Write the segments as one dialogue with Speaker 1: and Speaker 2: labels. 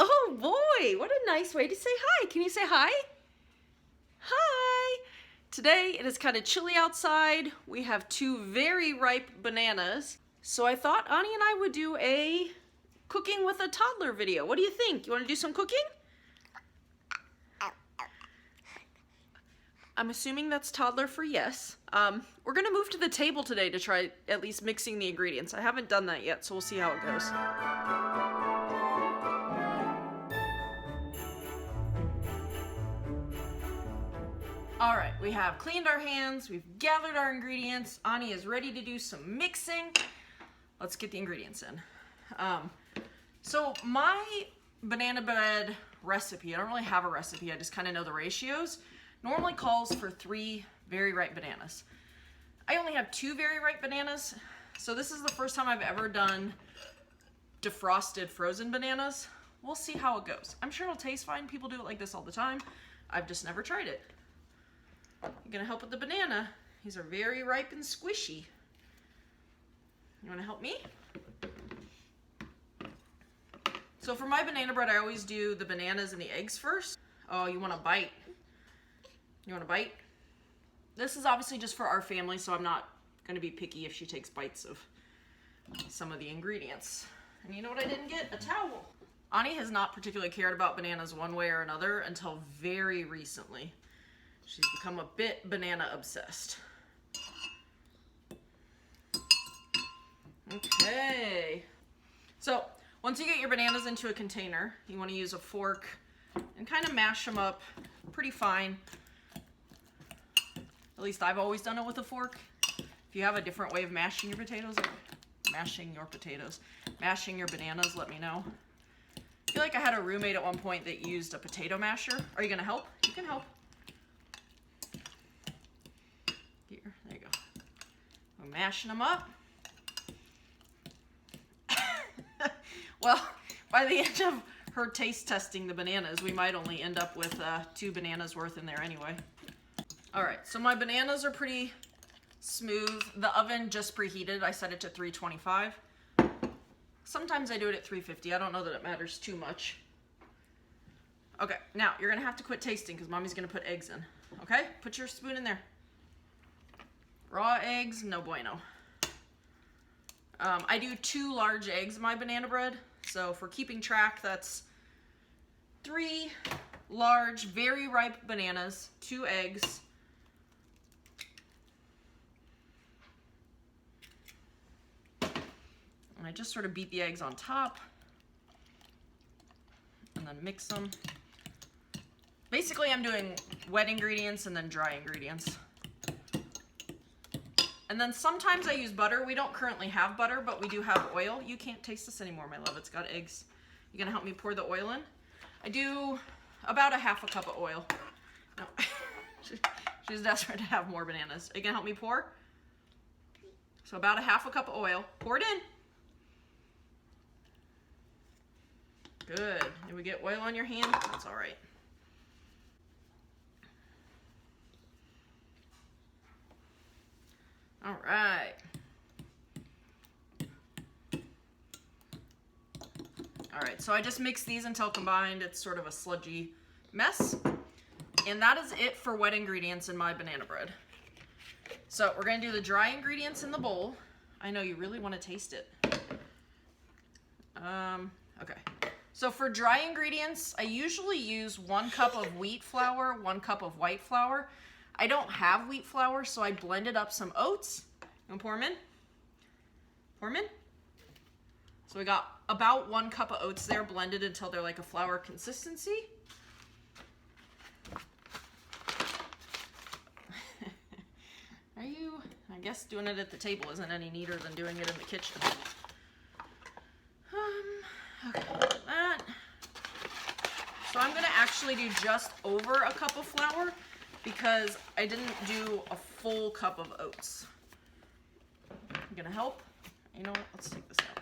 Speaker 1: Oh boy, what a nice way to say hi. Can you say hi? Hi. Today it is kind of chilly outside. We have 2 very ripe bananas. So I thought Ani and I would do a cooking with a toddler video. What do you think? You want to do some cooking? I'm assuming that's toddler for yes. We're gonna move to the table today to try at least mixing the ingredients. I haven't done that yet, so we'll see how it goes. All right, we have cleaned our hands, we've gathered our ingredients. Ani is ready to do some mixing. Let's get the ingredients in. So my banana bread recipe, I don't really have a recipe, I just kind of know the ratios, normally calls for 3 very ripe bananas. I only have 2 very ripe bananas, so this is the first time I've ever done defrosted frozen bananas. We'll see how it goes. I'm sure it'll taste fine. People do it like this all the time. I've just never tried it. I'm gonna help with the banana. These are very ripe and squishy. You wanna help me? So for my banana bread, I always do the bananas and the eggs first. Oh, you want a bite? You want a bite? This is obviously just for our family, so I'm not gonna be picky if she takes bites of some of the ingredients. And you know what I didn't get? A towel. Ani has not particularly cared about bananas one way or another until very recently. She's become a bit banana obsessed. Okay. So once you get your bananas into a container, you want to use a fork and kind of mash them up pretty fine. At least I've always done it with a fork. If you have a different way of mashing your potatoes, mashing your bananas, let me know. I feel like I had a roommate at one point that used a potato masher. Are you gonna help? You can help. Here, there you go. I'm mashing them up. Well, by the end of her taste testing the bananas, we might only end up with 2 bananas worth in there anyway. All right, so my bananas are pretty smooth. The oven just preheated. I set it to 325. Sometimes I do it at 350. I don't know that it matters too much. Okay, now you're gonna have to quit tasting because Mommy's gonna put eggs in. Okay, put your spoon in there. Raw eggs, no bueno. I do 2 large eggs in my banana bread. So for keeping track, that's 3 large, very ripe bananas, 2 eggs. And I just sort of beat the eggs on top and then mix them. Basically, I'm doing wet ingredients and then dry ingredients. And then sometimes I use butter. We don't currently have butter, but we do have oil. You can't taste this anymore, my love. It's got eggs. You gonna help me pour the oil in? I do about a half a cup of oil. No, she's desperate to have more bananas. Are you gonna help me pour? So about a half a cup of oil. Pour it in. Good. Did we get oil on your hand? That's all right. All right. All right, so I just mixed these until combined. It's sort of a sludgy mess. And that is it for wet ingredients in my banana bread. So we're gonna do the dry ingredients in the bowl. I know you really wanna taste it. Okay. So for dry ingredients, I usually use 1 cup of wheat flour, 1 cup of white flour. I don't have wheat flour, so I blended up some oats. You wanna pour them in? Pour them in. So we got about 1 cup of oats there, blended until they're like a flour consistency. Are you, I guess doing it at the table isn't any neater than doing it in the kitchen. Okay, that. So I'm gonna actually do just over a cup of flour because I didn't do a full cup of oats. You gonna help? You know what, let's take this out.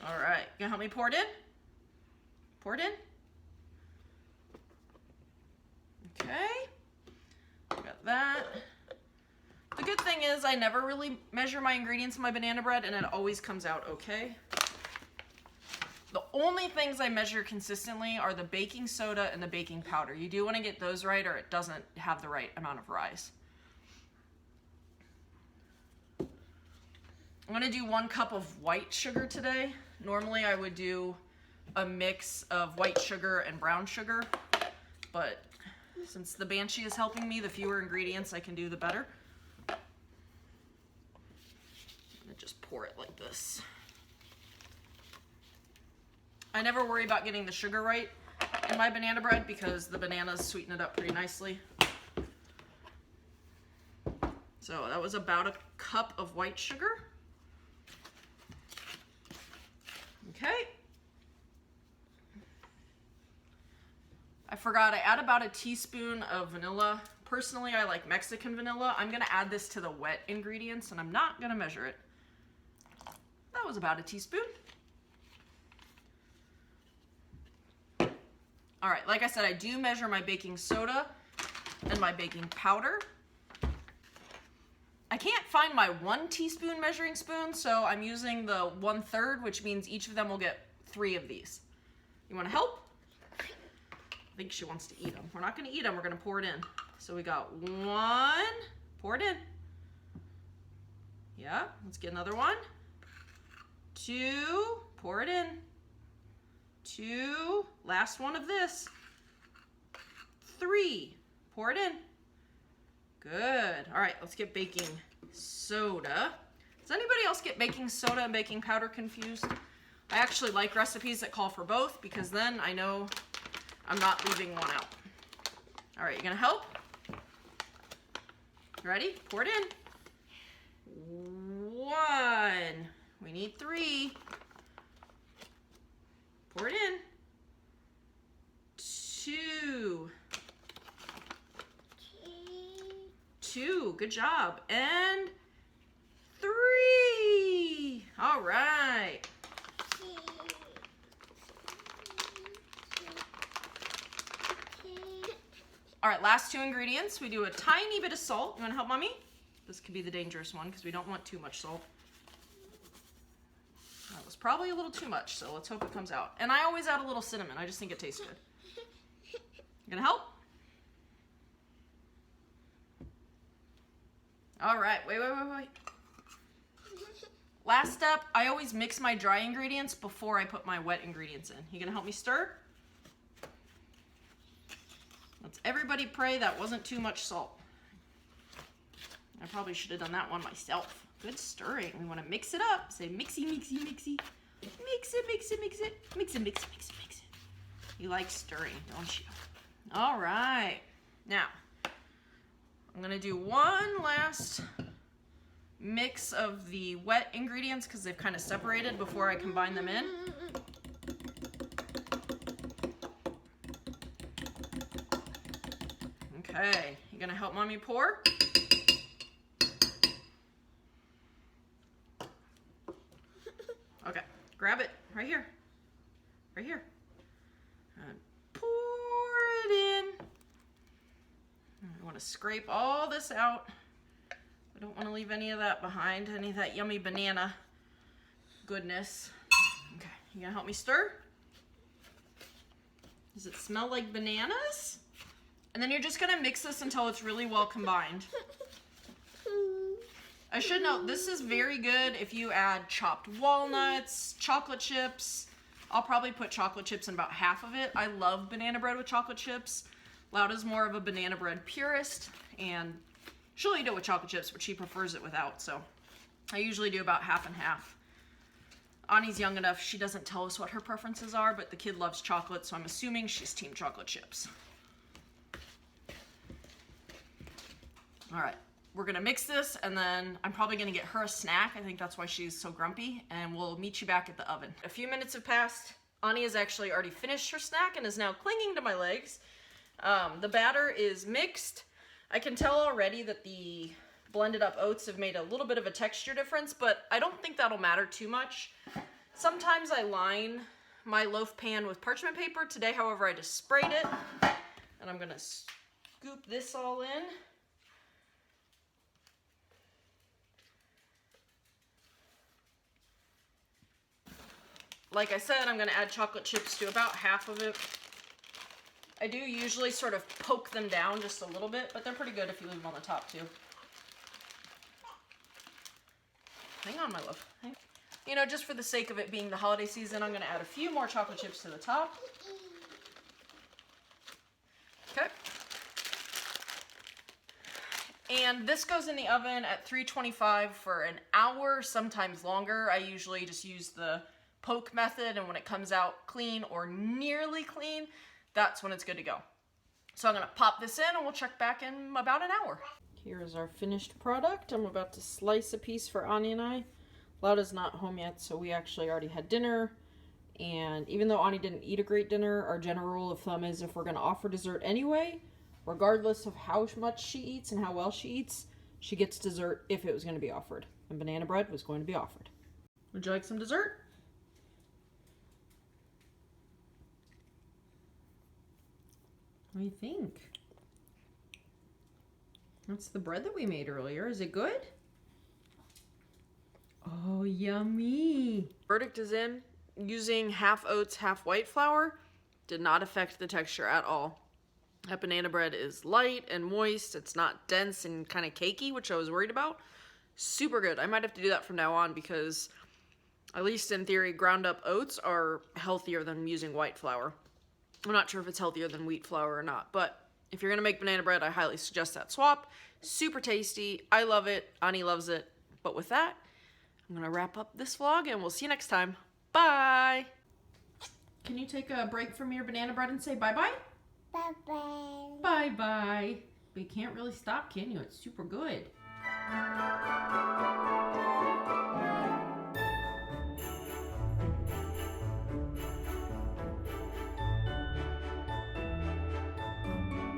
Speaker 1: All right, you gonna help me pour it in? Pour it in. Okay, got that. The good thing thing is I never really measure my ingredients in my banana bread and it always comes out okay. The only things I measure consistently are the baking soda and the baking powder. You do want to get those right or it doesn't have the right amount of rise. I'm going to do 1 cup of white sugar today. Normally I would do a mix of white sugar and brown sugar, but since the Banshee is helping me, the fewer ingredients I can do, the better. I'm going to just pour it like this. I never worry about getting the sugar right in my banana bread because the bananas sweeten it up pretty nicely. So that was about a cup of white sugar. Okay. I forgot, I add about a teaspoon of vanilla. Personally, I like Mexican vanilla. I'm gonna add this to the wet ingredients and I'm not gonna measure it. That was about a teaspoon. All right, like I said, I do measure my baking soda and my baking powder. I can't find my 1 teaspoon measuring spoon, so I'm using the 1/3, which means each of them will get 3 of these. You wanna help? I think she wants to eat them. We're not gonna eat them, we're gonna pour it in. So we got 1, pour it in. Yeah, let's get another 1. 2, pour it in. 2, last one of this. 3, pour it in. Good. All right, let's get baking soda. Does anybody else get baking soda and baking powder confused? I actually like recipes that call for both because then I know I'm not leaving one out. All right, you gonna help? Ready? Pour it in. 1. We need 3. Pour it in. 2. 2, good job. And 3. All right. All right, last 2 ingredients. We do a tiny bit of salt. You wanna help Mommy? This could be the dangerous one because we don't want too much salt. That was probably a little too much, so let's hope it comes out. And I always add a little cinnamon. I just think it tastes good. You gonna help? All right, wait. Last step, I always mix my dry ingredients before I put my wet ingredients in. You gonna help me stir? Let's everybody pray that wasn't too much salt. I probably should have done that one myself. Good stirring. We want to mix it up. Say mixy, mixy, mixy. Mix it, mix it, mix it. Mix it, mix it, mix it, mix it. You like stirring, don't you? All right. Now, I'm going to do one last mix of the wet ingredients because they've kind of separated before I combine them in. Okay, you gonna help Mommy pour? Okay, grab it right here. Right here. And pour it in. I want to scrape all this out. I don't want to leave any of that behind, any of that yummy banana goodness. Okay, you gonna help me stir? Does it smell like bananas? And then you're just gonna mix this until it's really well combined. I should note, this is very good if you add chopped walnuts, chocolate chips. I'll probably put chocolate chips in about half of it. I love banana bread with chocolate chips. Lauda's more of a banana bread purist, and she'll eat it with chocolate chips, but she prefers it without, so I usually do about half and half. Ani's young enough, she doesn't tell us what her preferences are, but the kid loves chocolate, so I'm assuming she's team chocolate chips. All right, we're gonna mix this, and then I'm probably gonna get her a snack. I think that's why she's so grumpy, and we'll meet you back at the oven. A few minutes have passed. Ani has actually already finished her snack and is now clinging to my legs. The batter is mixed. I can tell already that the blended up oats have made a little bit of a texture difference, but I don't think that'll matter too much. Sometimes I line my loaf pan with parchment paper. Today, however, I just sprayed it, and I'm gonna scoop this all in. like I said, I'm gonna add chocolate chips to about half of it. I do usually sort of poke them down just a little bit, but they're pretty good if you leave them on the top too. Hang on, my love. You know, just for the sake of it being the holiday season, I'm gonna add a few more chocolate chips to the top. Okay. And this goes in the oven at 325 for an hour, sometimes longer. I usually just use the poke method, and when it comes out clean or nearly clean, that's when it's good to go. So I'm gonna pop this in and we'll check back in about an hour. Here's our finished product. I'm about to slice a piece for Ani and I. Lauda's not home yet, so we actually already had dinner. And even though Ani didn't eat a great dinner, our general rule of thumb is if we're gonna offer dessert anyway, regardless of how much she eats and how well she eats, she gets dessert if it was going to be offered. And banana bread was going to be offered. Would you like some dessert? What do you think? That's the bread that we made earlier. Is it good? Oh, yummy. Verdict is in. Using half oats, half white flour did not affect the texture at all. That banana bread is light and moist. It's not dense and kind of cakey, which I was worried about. Super good. I might have to do that from now on because, at least in theory, ground up oats are healthier than using white flour. I'm not sure if it's healthier than wheat flour or not, but if you're going to make banana bread, I highly suggest that swap. Super tasty. I love it. Ani loves it. But with that, I'm going to wrap up this vlog and we'll see you next time. Bye! Can you take a break from your banana bread and say bye-bye?
Speaker 2: Bye-bye.
Speaker 1: Bye-bye. But you can't really stop, can you? It's super good.